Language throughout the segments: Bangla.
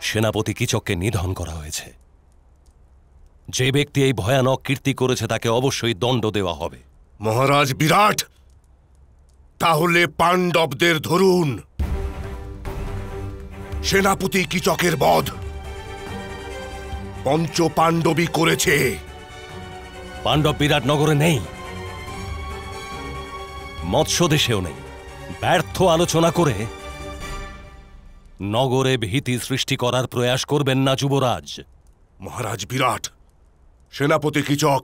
সেনাপতি কিচককে নিধন করা হয়েছে। যে ব্যক্তি এই ভয়ানক কীর্তি করেছে তাকে অবশ্যই দণ্ড দেওয়া হবে। মহারাজ বিরাট, তাহলে পাণ্ডবদের ধরুন। সেনাপতি কিচকের বধ পঞ্চ পাণ্ডবী করেছে। পাণ্ডব বিরাট নগরে নেই, মৎস্য দেশেও নেই। ব্যর্থ আলোচনা করে নগরে ভীতি সৃষ্টি করার প্রয়াস করবেন না যুবরাজ। মহারাজ বিরাট, সেনাপতি কিচক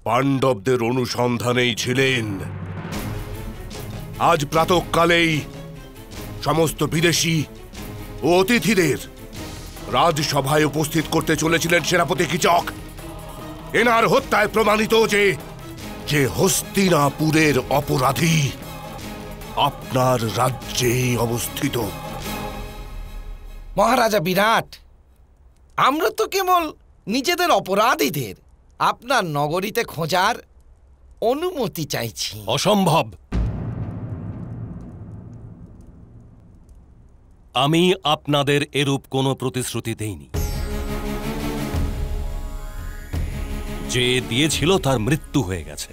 পাণ্ডবদের অনুসন্ধানেই ছিলেন। আজ প্রাতঃকালেই সমস্ত বিদেশী ও অতিথিদের রাজসভায় উপস্থিত করতে চলেছিলেন সেনাপতি কিচক। এনার হত্যায় প্রমাণিত যে হস্তিনাপুরের অপরাধী আপনার রাজ্যেই অবস্থিত। মহারাজা বিরাট, আমরা তো কেবল নিজেদের অপরাধীদের আপনার নগরীতে খোঁজার অনুমতি চাইছি। অসম্ভব। আমি আপনাদের এরূপ কোনো প্রতিশ্রুতি দেইনি। যে দিয়েছিল তার মৃত্যু হয়ে গেছে,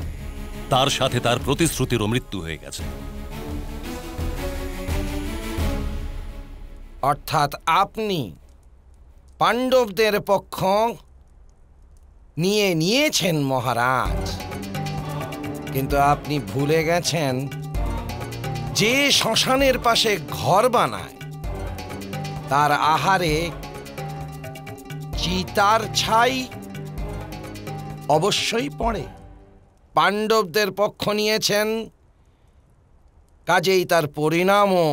তার সাথে তার প্রতিশ্রুতিরও মৃত্যু হয়ে গেছে। অর্থাৎ আপনি পাণ্ডবদের পক্ষ নিয়েছেন মহারাজ, কিন্তু আপনি ভুলে গেছেন যে শ্মশানের পাশে ঘর বানায় তার আহারে চিতার ছাই অবশ্যই পড়ে। পাণ্ডবদের পক্ষ নিয়েছেন, কাজেই তার পরিণামও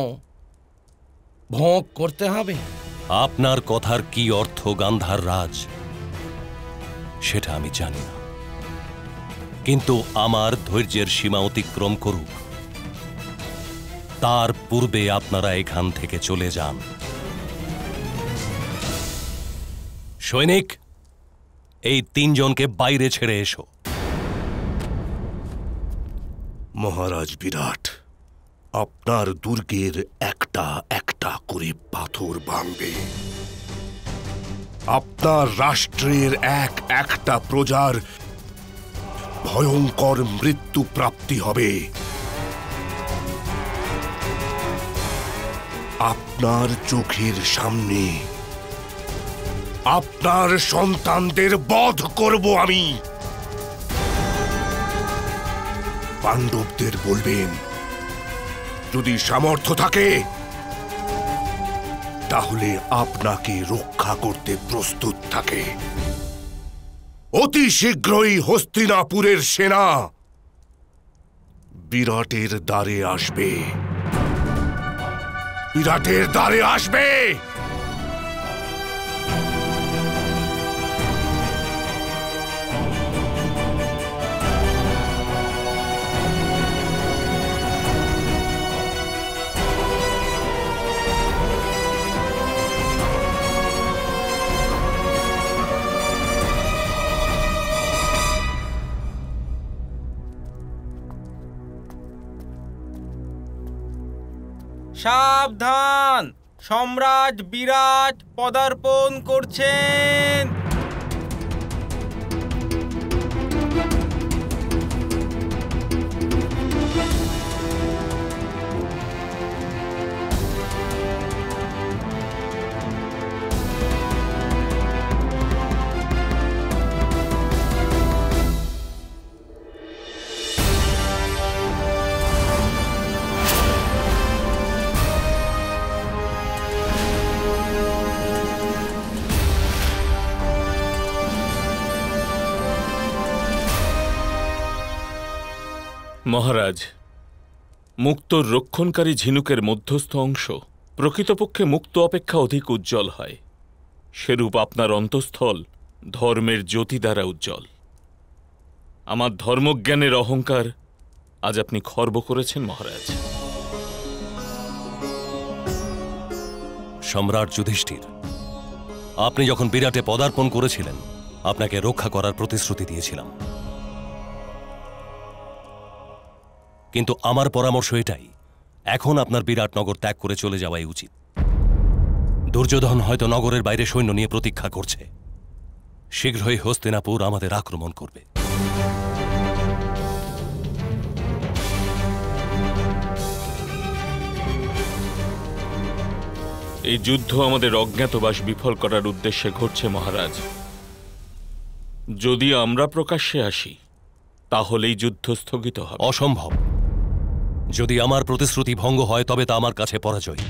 ভোগ করতে হবে। আপনার কথার কি অর্থ গান্ধার রাজ সেটা আমি জানি না, কিন্তু আমার ধৈর্যের সীমা অতিক্রম করুক তার পূর্বে আপনারা এখান থেকে চলে যান। সৈনিক, এই তিনজনকে বাইরে ছেড়ে এসো। মহারাজ বিরাট, আপনার দুর্গের একটা একটা করে পাথর ভাঙবে। আপনার রাষ্ট্রের এক একটা প্রজার ভয়ঙ্কর মৃত্যু প্রাপ্তি হবে। আপনার চোখের সামনে আপনার সন্তানদের বধ করব আমি। পাণ্ডবদের বলবেন, যদি সামর্থ্য থাকে তাহলে আপনাকে রক্ষা করতে প্রস্তুত থাকে। অতি শীঘ্রই হস্তিনাপুরের সেনা বিরাটের দ্বারে আসবে। বিরাটের দ্বারে আসবে। সাবধান, সম্রাট বিরাট পদার্পণ করছেন। মহারাজ, মুক্তোর রক্ষণকারী ঝিনুকের মধ্যস্থ অংশ প্রকৃতপক্ষে মুক্ত অপেক্ষা অধিক উজ্জ্বল হয়। সেরূপ আপনার অন্তঃস্থল ধর্মের জ্যোতি দ্বারা উজ্জ্বল। আমার ধর্মজ্ঞানের অহংকার আজ আপনি খর্ব করেছেন মহারাজ। সম্রাট যুধিষ্ঠির, আপনি যখন বিরাটে পদার্পণ করেছিলেন আপনাকে রক্ষা করার প্রতিশ্রুতি দিয়েছিলাম, কিন্তু আমার পরামর্শ এটাই, এখন আপনার বিরাটনগর ত্যাগ করে চলে যাওয়াই উচিত। দুর্যোধন হয়তো নগরের বাইরে সৈন্য নিয়ে প্রতীক্ষা করছে। শীঘ্রই হস্তিনাপুর আমাদের আক্রমণ করবে। এই যুদ্ধ আমাদের অজ্ঞাতবাস বিফল করার উদ্দেশ্যে ঘটছে মহারাজ। যদি আমরা প্রকাশ্যে আসি তাহলেই যুদ্ধ স্থগিত হবে। অসম্ভব। যদি আমার প্রতিশ্রুতি ভঙ্গ হয় তবে তা আমার কাছে পরাজয়।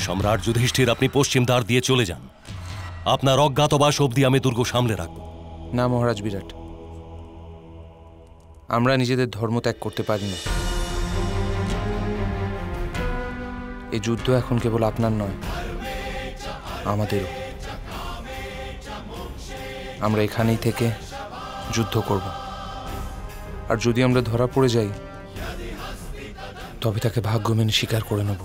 সম্রাট যুধিষ্ঠির, আপনি পশ্চিম দ্বার দিয়ে চলে যান। আপনার অজ্ঞাতবাস অবধি আমি দুর্গ সামলে রাখব। না মহারাজ বিরাট, আমরা নিজেদের ধর্ম ত্যাগ করতে পারি না। এই যুদ্ধ এখন কেবল আপনার নয়, আমাদেরও। আমরা এখানেই থেকে যুদ্ধ করব, আর যদি আমরা ধরা পড়ে যাই তবে তাকে ভাগ্য মেনে স্বীকার করে নেব।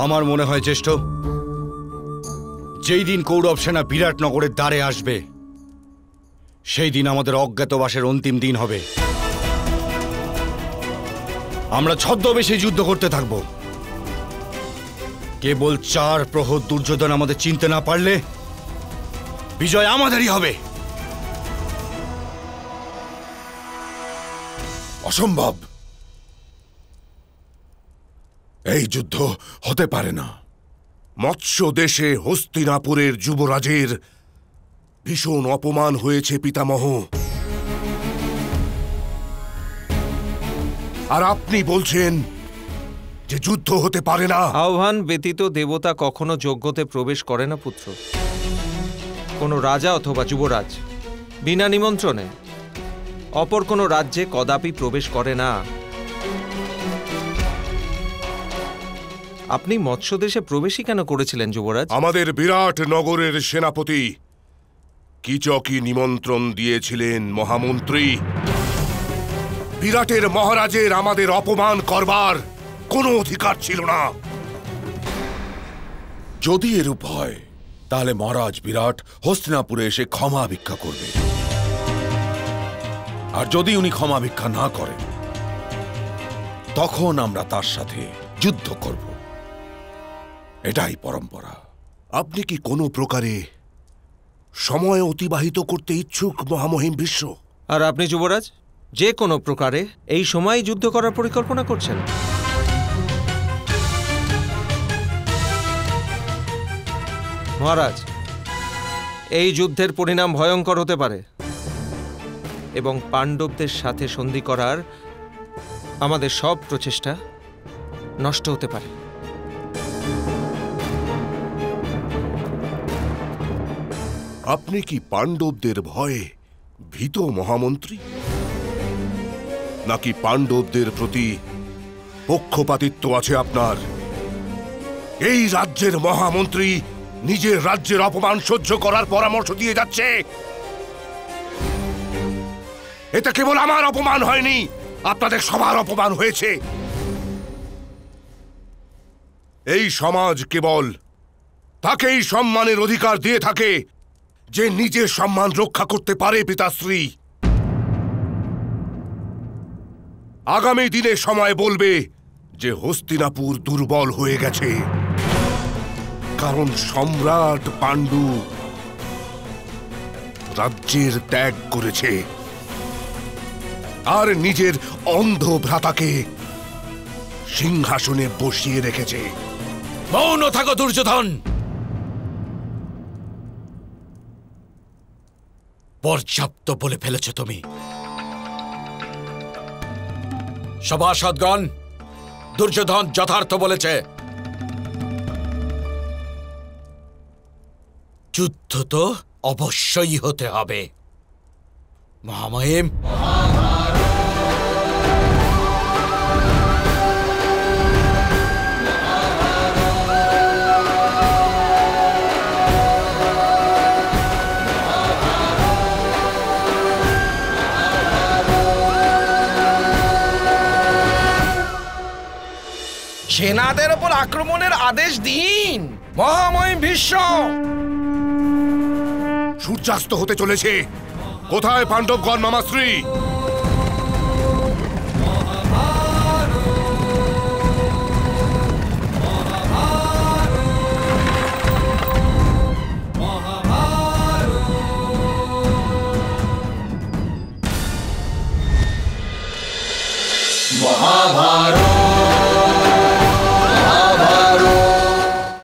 আমার মনে হয় জ্যেষ্ঠ, যেই দিন কৌরব সেনা বিরাটনগরের দ্বারে আসবে সেই দিন আমাদের অজ্ঞাতবাসের অন্তিম দিন হবে। আমরা ছদ্মবেশে যুদ্ধ করতে থাকব। কেবল 4 প্রহর দুর্যোধন আমাদের চিনতে না পারলে বিজয় আমাদেরই হবে। অসম্ভব। এই যুদ্ধ হতে পারে না। মৎস্য দেশে হস্তিনাপুরের যুবরাজের ভীষণ অপমান হয়েছে পিতামহ, আর আপনি বলছেন যে যুদ্ধ হতে পারে না। আহ্বান ব্যতীত দেবতা কখনো যজ্ঞতে প্রবেশ করে না পুত্র। কোনো রাজা অথবা যুবরাজ বিনা নিমন্ত্রণে অপর কোনো রাজ্যে কদাপি প্রবেশ করে না। আপনি মৎস্য দেশে প্রবেশই কেন করেছিলেন যুবরাজ? আমাদের বিরাট নগরের সেনাপতি কিচকি নিমন্ত্রণ দিয়েছিলেন মহামন্ত্রী। বিরাটের মহারাজের আমাদের অপমান করবার কোনো অধিকার ছিল না। যদি এরূপ হয় তাহলে মহারাজ বিরাট হস্তিনাপুরে এসে ক্ষমা ভিক্ষা করবে, আর যদি উনি ক্ষমা ভিক্ষা না করেন তখন আমরা তার সাথে যুদ্ধ করব। এটাই পরম্পরা। আপনি কি কোনো প্রকারে সময় অতিবাহিত করতে ইচ্ছুক মহামহিম ভীষ্ম? আর আপনি যুবরাজ যে কোনো প্রকারে এই সময় যুদ্ধ করার পরিকল্পনা করছেন? মহারাজ, এই যুদ্ধের পরিণাম ভয়ঙ্কর হতে পারে এবং পাণ্ডবদের সাথে সন্ধি করার আমাদের সব প্রচেষ্টা নষ্ট হতে পারে। আপনি কি পাণ্ডবদের ভয়ে ভীত মহামন্ত্রী, নাকি পাণ্ডবদের প্রতি পক্ষপাতিত্ব আছে আপনার? এই রাজ্যের মহামন্ত্রী নিজের রাজ্যের অপমান সহ্য করার পরামর্শ দিয়ে যাচ্ছে। এটা কেবল আমার অপমান হয়নি, আপনাদের সবার অপমান হয়েছে। এই সমাজ কেবল তাকেই সম্মানের অধিকার দিয়ে থাকে যে নিজের সম্মান রক্ষা করতে পারে পিতাশ্রী। আগামী দিনে সময় বলবে যে হস্তিনাপুর দুর্বল হয়ে গেছে, কারণ সম্রাট পাণ্ডু রাজ্যের ত্যাগ করেছে আর নিজের অন্ধ ভ্রাতাকে সিংহাসনে বসিয়ে রেখেছে। মৌন থাকো দুর্যোধন। পর্যাপ্ত বলে ফেলেছ তুমি। সভাসদগণ, দুর্যোধন যথার্থ বলেছে। যুদ্ধ তো অবশ্যই হতে হবে। মহামহিম, সেনাদের ওপর আক্রমণের আদেশ দিন মহামহিম ভীষ্ম। সূর্যাস্ত হতে চলেছে। কোথায় পাণ্ডবগণ মামাশ্রী? মহাভারত।